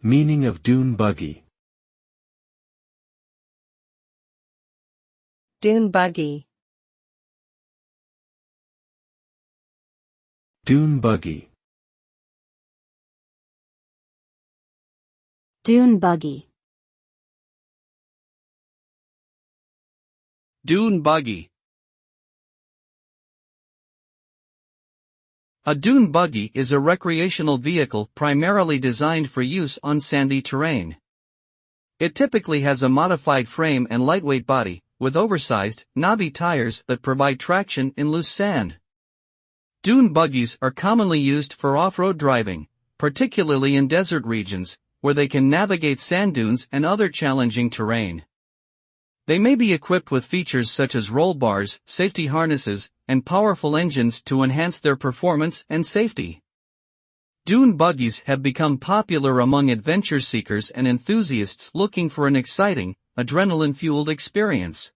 Meaning of dune buggy. Dune buggy. Dune buggy. Dune buggy. Dune buggy. A dune buggy is a recreational vehicle primarily designed for use on sandy terrain. It typically has a modified frame and lightweight body, with oversized, knobby tires that provide traction in loose sand. Dune buggies are commonly used for off-road driving, particularly in desert regions, where they can navigate sand dunes and other challenging terrain. They may be equipped with features such as roll bars, safety harnesses, and powerful engines to enhance their performance and safety. Dune buggies have become popular among adventure seekers and enthusiasts looking for an exciting, adrenaline-fueled experience.